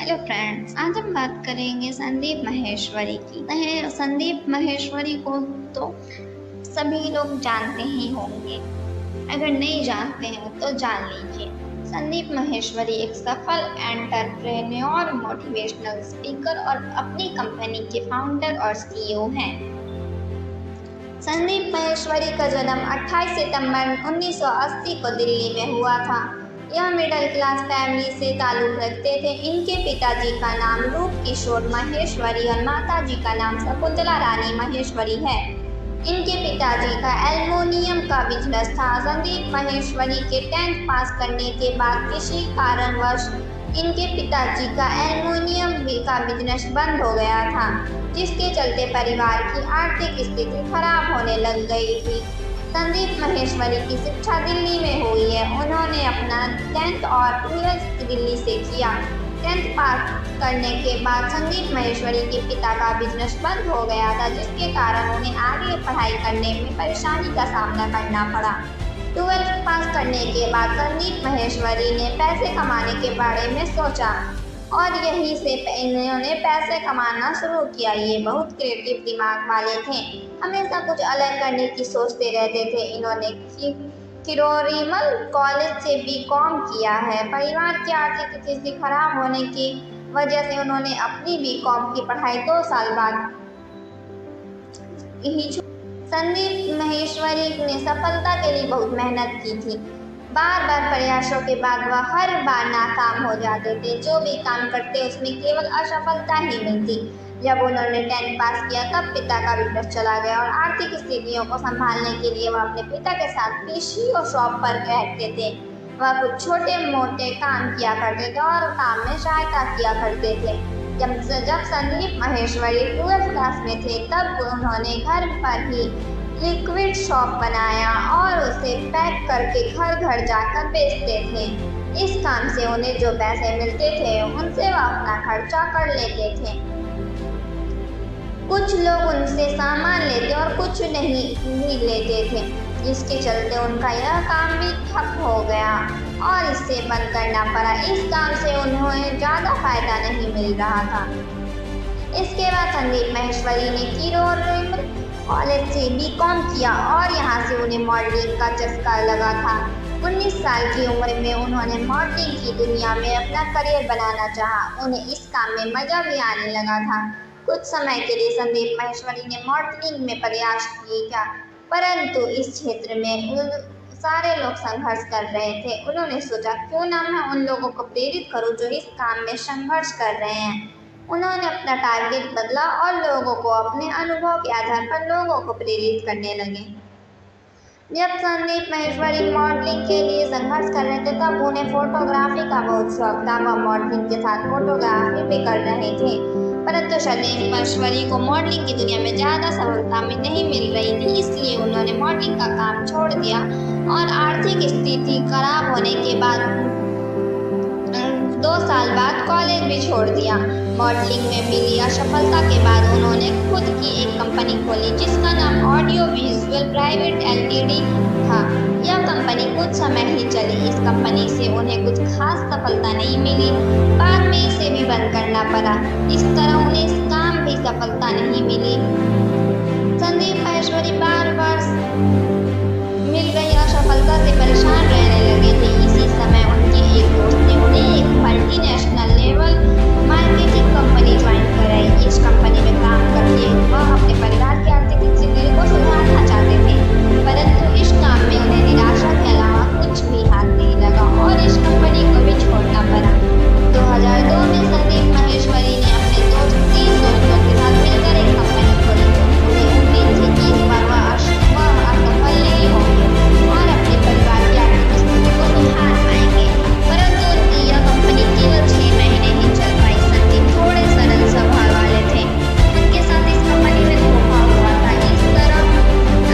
Hello friends, आज हम बात करेंगे संदीप माहेश्वरी की। संदीप माहेश्वरी को तो सभी लोग जानते ही होंगे, अगर नहीं जानते हैं तो जान लीजिए। संदीप माहेश्वरी एक सफल एंटरप्रेन्योर, मोटिवेशनल स्पीकर और अपनी कंपनी के फाउंडर और सीईओ हैं। संदीप माहेश्वरी का जन्म 28 सितंबर 1980 को दिल्ली में हुआ था। यह मिडिल क्लास फैमिली से ताल्लुक रखते थे। इनके पिताजी का नाम रूप किशोर माहेश्वरी और माताजी का नाम शकुंतला रानी माहेश्वरी है। इनके पिताजी का एल्युमिनियम का बिजनेस था। संदीप माहेश्वरी के 10th पास करने के बाद किसी कारणवश इनके पिताजी का एल्युमिनियम का बिजनेस बंद हो गया था, जिसके चलते परिवार की आर्थिक स्थिति खराब होने लग गई थी। संदीप माहेश्वरी की शिक्षा दिल्ली में हुई है। उन्होंने अपना 10th और 12th दिल्ली से किया। 10th पास करने के बाद संदीप माहेश्वरी के पिता का बिजनेस बंद हो गया था, जिसके कारण उन्हें आगे पढ़ाई करने में परेशानी का सामना करना पड़ा। 12th पास करने के बाद संदीप माहेश्वरी ने पैसे कमाने के बारे में सोचा और यहीं से इन्होंने पैसे कमाना शुरू किया। ये बहुत क्रिएटिव दिमाग वाले थे, हमेशा कुछ अलग करने की सोचते रहते थे। इन्होंने किरोरीमल कॉलेज से बीकॉम किया है। परिवार की आर्थिक स्थिति खराब होने की वजह से उन्होंने अपनी बीकॉम की पढ़ाई 2 साल बाद ही संदीप माहेश्वरी ने सफलता के लिए बहुत मेहनत की थी। बार बार प्रयासों के बाद वह हर बार नाकाम हो जाते थे। जो भी काम करते उसमें केवल असफलता ही मिलती। जब उन्होंने 10th पास किया तब पिता का बिजनेस चला गया और आर्थिक स्थितियों को संभालने के लिए वह अपने पिता के साथ पीसीओ शॉप पर रहते थे। वह कुछ छोटे मोटे काम किया करते थे और काम में सहायता किया करते थे। जब संदीप माहेश्वरी 12th क्लास में थे तब उन्होंने घर पर ही लिक्विड शॉप बनाया और उसे पैक करके घर घर जाकर बेचते थे। इस काम से उन्हें जो पैसे मिलते थे उनसे वह अपना खर्चा कर लेते थे। कुछ लोग उनसे सामान लेते और कुछ नहीं भी लेते थे, जिसके चलते उनका यह काम भी ठप हो गया और इसे बंद करना पड़ा। इस काम से उन्हें ज़्यादा फायदा नहीं मिल रहा था। इसके बाद संदीप माहेश्वरी ने किरोरीमल कॉलेज से बीकॉम किया और यहाँ से उन्हें मॉडलिंग का चस्का लगा था। 19 साल की उम्र में उन्होंने मॉडलिंग की दुनिया में अपना करियर बनाना चाहा। उन्हें इस काम में मजा भी आने लगा था। कुछ समय के लिए संदीप माहेश्वरी ने मॉडलिंग में प्रयास किया, परंतु इस क्षेत्र में सारे लोग संघर्ष कर रहे थे। उन्होंने सोचा क्यों ना मैं उन लोगों को प्रेरित करूं जो इस काम में संघर्ष कर रहे हैं। उन्होंने अपना टारगेट बदला और लोगों को अपने अनुभव के आधार पर लोगों को प्रेरित करने लगे। जब संदीप माहेश्वरी मॉडलिंग के लिए संघर्ष कर रहे थे तब उन्हें फोटोग्राफी का बहुत शौक था। वह मॉडलिंग के साथ फोटोग्राफी भी कर रहे थे, परंतु संदीप माहेश्वरी को मॉडलिंग की दुनिया में ज़्यादा सफलता में नहीं मिल रही थी, इसलिए उन्होंने मॉडलिंग का काम छोड़ दिया और आर्थिक स्थिति खराब होने के बाद 2 साल बाद कॉलेज भी छोड़ दिया। मॉडलिंग में मिली असफलता के बाद उन्होंने खुद की एक कंपनी खोली जिसका नाम ऑडियो विजुअल प्राइवेट एलटीडी था। यह कंपनी कुछ समय ही चली। इस कंपनी से उन्हें कुछ खास सफलता नहीं मिली, बाद में इसे भी बंद करना पड़ा। इस तरह उन्हें इस काम भी सफलता नहीं मिली। संदीप माहेश्वरी बार बार मिल रही असफलता से परेशान रहने लगे थे। इसी समय उनके एक दोस्त ने उन्हें एक multinational level marketing company join कराई। इस कंपनी में काम करके वह अपने परिवार की आर्थिक स्थिति को सुधारना चाहते थे, परंतु इस काम में उन्हें निराशा के अलावा कुछ भी हाथ नहीं लगा और इस कंपनी को भी छोड़ना पड़ा। 2002 में संदीप माहेश्वरी ने अपने 3 दोस्तों के साथ मिलकर एक कंपनी खोली। उन्हें उम्मीद थी कि इस बार वह असफल नहीं होंगे और अपने परिवार की आर्थिक स्थिति को सुधार पाएंगे, परंतु उनकी यह कंपनी केवल 6 महीने ही चल पाई। संदीप थोड़े सरल स्वभाव वाले थे, उनके साथ इस कंपनी में धोखा हुआ था। इस तरह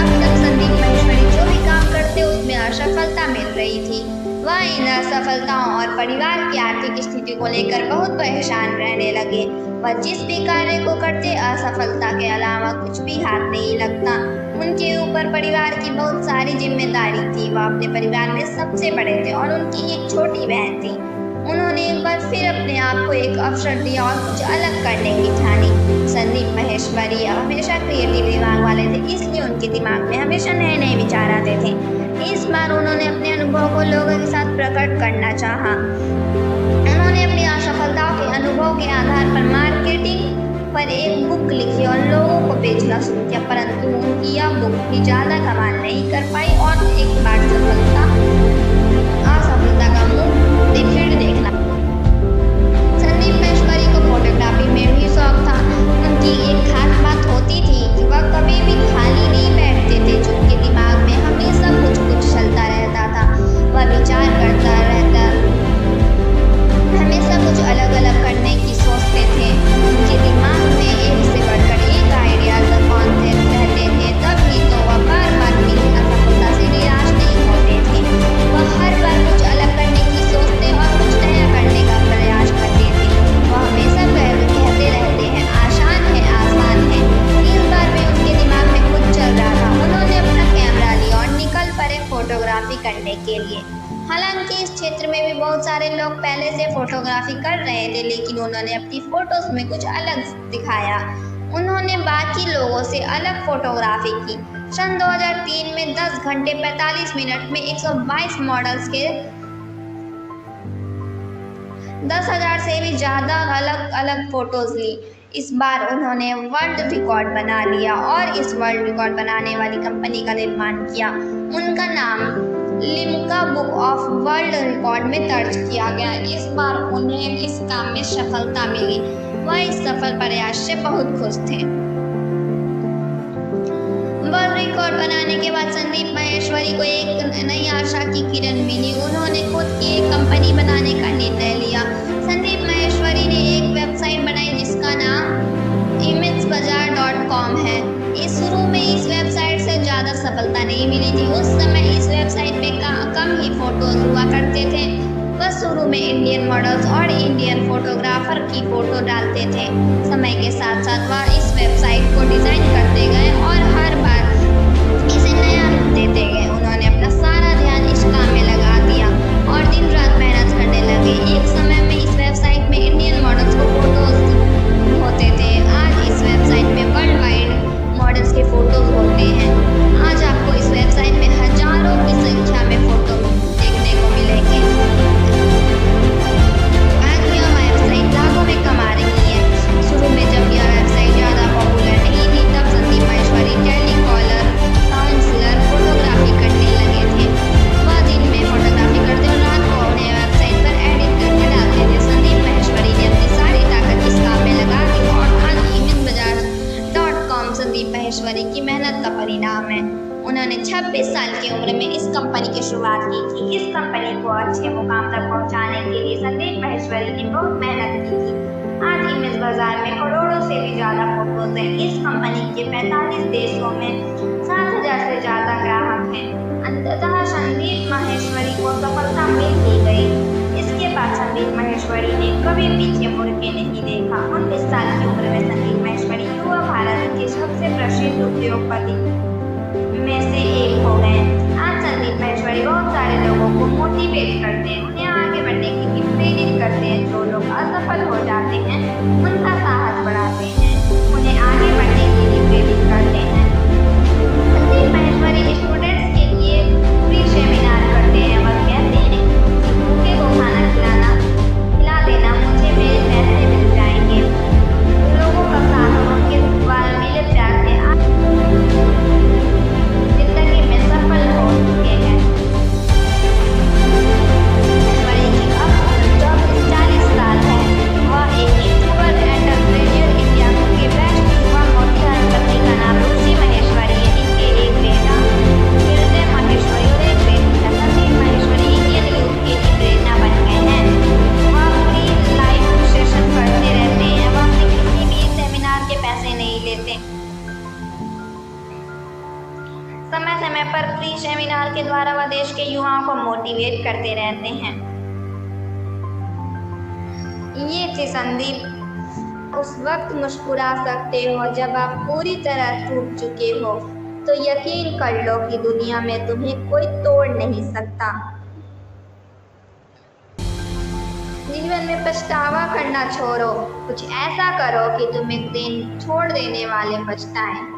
अब तक संदीप माहेश्वरी जो भी काम करते उसमें असफलता मिल रही थी। वह इन असफलताओं और परिवार की आर्थिक स्थिति को लेकर बहुत परेशान रहने लगे। वह जिस भी कार्य को करते असफलता के अलावा कुछ भी हाथ नहीं लगता। उनके ऊपर परिवार की बहुत सारी जिम्मेदारी थी। वह अपने परिवार में सबसे बड़े थे और उनकी एक छोटी बहन थी। उन्होंने एक बार फिर अपने आप को एक अवसर दिया और कुछ अलग करने की ठानी। संदीप माहेश्वरी हमेशा क्रिएटिव दिमाग वाले थे, इसलिए उनके दिमाग में हमेशा नए नए विचार आते थे। इस बार उन्होंने अपने अनुभव को लोगों के साथ प्रकट करना चाहा। उन्होंने अपनी असफलताओं के अनुभव के आधार पर मार्केटिंग पर एक बुक लिखी और लोगों को बेचना शुरू किया, परंतु उनकी यह बुक भी ज्यादा कमाल नहीं कर पाई और एक बार असफलता का मुंह फिर देखना। संदीप माहेश्वरी को फोटोग्राफी में भी शौक था। उनकी एक खास बात होती थी कि वह कभी भी खाली नहीं बैठते थे, जो उनके दिमाग में हमेशा कुछ कुछ चलता रहता था। वह विचार करता रहता, हमेशा कुछ अलग अलग करने की सोचते थे। उनके दिमाग में एक से बढ़कर एक आइडिया रहते थे, तभी तो वह बार बार मिली असफलता से निराश नहीं होते थे। वह हर बार कुछ अलग करने की सोचते और कुछ नया करने का प्रयास करते थे। वह हमेशा कहते रहते हैं आसान है। इस बार भी उनके दिमाग में कुछ चल रहा था। उन्होंने अपना कैमरा लिया और निकल पड़े फोटोग्राफी करने के लिए। हालांकि इस क्षेत्र में भी बहुत सारे लोग पहले से फोटोग्राफी कर रहे थे, लेकिन उन्होंने अपनी फोटोज में कुछ अलग दिखाया। उन्होंने बाकी लोगों से अलग फोटोग्राफी की। सन 2003 में 10 घंटे 45 मिनट में 122 मॉडल्स के 10,000 से भी ज्यादा अलग अलग फोटोज ली। इस बार उन्होंने वर्ल्ड रिकॉर्ड बना लिया और इस वर्ल्ड रिकॉर्ड बनाने वाली कंपनी का निर्माण किया। उनका नाम Limca book of world record में दर्ज किया गया। इस बार उन्हें इस काम में सफलता मिली। वह इस सफल प्रयास से बहुत खुश थे। वर्ल्ड रिकॉर्ड बनाने के बाद संदीप माहेश्वरी को एक नई आशा की किरण मिली। उन्होंने खुद की एक कंपनी बनाने का निर्णय लिया। संदीप माहेश्वरी ने एक वेबसाइट बनाई जिसका नाम imagbazaar.com है। शुरू में इस वेबसाइट से ज़्यादा सफलता नहीं मिली थी। उस समय इस वेबसाइट में कम ही फोटोज हुआ करते थे। वह शुरू में इंडियन मॉडल्स और इंडियन फोटोग्राफर की फोटो डालते थे। समय के साथ साथ वह इस वेबसाइट को डिजाइन करते गए और हर बार इसे नया रूप देते गए। उन्होंने अपना सारा ध्यान इस काम में लगा दिया और दिन रात मेहनत करने लगे। एक समय में इस वेबसाइट में इंडियन मॉडल्स को फोटोज होते थे। आज इस वेबसाइट में वर्ल्ड वाइड मॉडल्स के फोटोज होते हैं। आज आपको इस वेबसाइट में हजारों की संख्या में फोटो देखने को मिलेंगे। आज यह वेबसाइट लाखों में कमा रही है। शुरू में जब यह वेबसाइट ज़्यादा पॉपुलर नहीं थी, तब Sandeep Maheshwari telecaller counsellor photography करने लगे थे। वह दिन में फोटोग्राफी करते और रात को अपने वेबसाइट पर एडिट करके डालते थे। संदीप माहेश्वरी ने अपनी सारी ताकत इस काम में लगा दी और आज imagbazaar.com संदीप माहेश्वरी की मेहनत का परिणाम है। उन्होंने 26 साल की उम्र में इस कंपनी की शुरुआत की थी। इस कंपनी को अच्छे मुकाम तक पहुंचाने के लिए संदीप माहेश्वरी ने बहुत मेहनत की थी। आज इमेज बाजार में करोड़ों से भी ज्यादा फोटोज हैं। इस कंपनी के 45 देशों में 7,000 से ज्यादा ग्राहक हैं। अंततः संदीप माहेश्वरी को सफलता मिल ही गई। इसके बाद संदीप माहेश्वरी ने कभी पीछे मुड़ के नहीं देखा। 19 साल की उम्र में संदीप माहेश्वरी युवा भारत के सबसे प्रसिद्ध उद्योगपति में से एक हो गए। आज संदीप माहेश्वरी बहुत सारे लोगों को मोटिवेट करते हैं, उन्हें आगे बढ़ने के लिए प्रेरित करते हैं। जो लोग असफल हो जाते हैं उनका साहस बढ़ाते हैं, उन्हें आगे बढ़ने के लिए प्रेरित करते हैं। संदीप माहेश्वरी स्टूडेंट्स के लिए फ्री सेमिनार करते हैं। वह कहते हैं कि भूखे को खाना खिला देना मुझे मेरे पैसे मिल जाएंगे। लोगों का साथ और उनके द्वारा मिले प्यार से जिंदगी में सफल हो चुके हैं। माहेश्वरी की अब उम्र 40 साल है। वह एक यूट्यूबर एंटरप्रेन्योर इंडिया के बेस्ट युवा मोटिवेटर पत्नी का नाम रुचि माहेश्वरी है। इनके एक बेटा हृदय माहेश्वरी और एक बेटी है। संदीप माहेश्वरी इंडियन यूथ के लिए प्रेरणा बन गए हैं। वह फ्री लाइव सेशन करते रहते हैं। वह अपने किसी भी सेमिनार के पैसे नहीं लेते। समय समय पर फ्री सेमिनार के द्वारा वह देश के युवाओं को मोटिवेट करते रहते हैं। ये थे संदीप। उस वक्त मुस्कुरा सकते हो जब आप पूरी तरह टूट चुके हो, तो यकीन कर लो कि दुनिया में तुम्हें कोई तोड़ नहीं सकता। जीवन में पछतावा करना छोड़ो, कुछ ऐसा करो कि तुम एक दिन छोड़ देने वाले पछताएं।